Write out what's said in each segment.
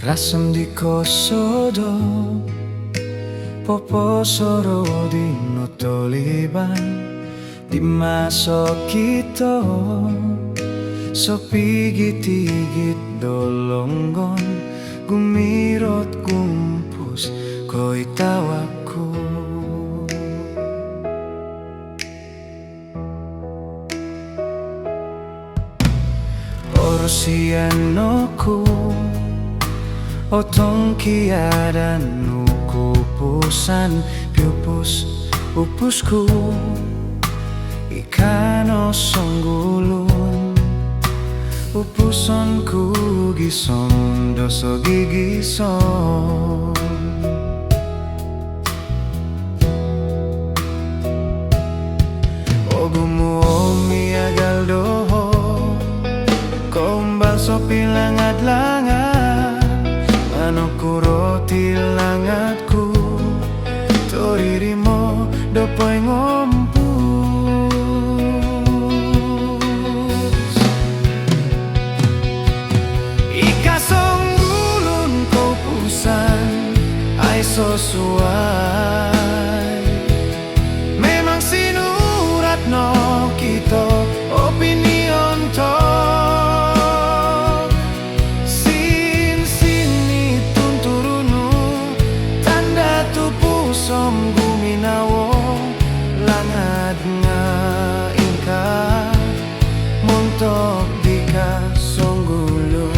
Rasem di kosodo popo soro dino toliban di maso kita sopigit-igit dolonggon gumirot kumpus koy tawaku Orsianoku otong kiadan nuku pusan piupus upusku ikano songgulun upusonku gison doso gigison ogumu omi agal doho kombal sopilang adlangan Manokku roti langatku Toririmo dopoy ngompus Ika songgulun kau pusan Ay sosuai Memang sinurat no kita opinion to Som guminawo langad nga ingka montok di ka songgulo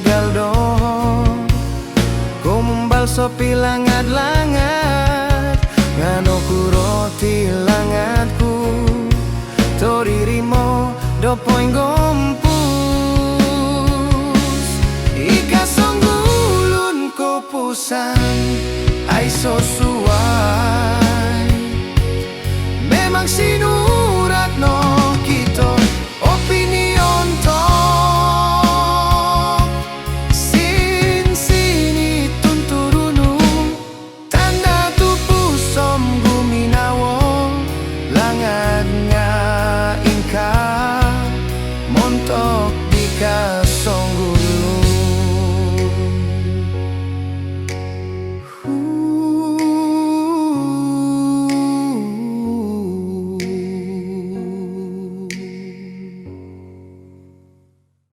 Galdo Kumumbal sopi langat-langat Ngano ku roti langatku Toririmo dopoy ngompus Ika songgulun ko pusan Ay sosu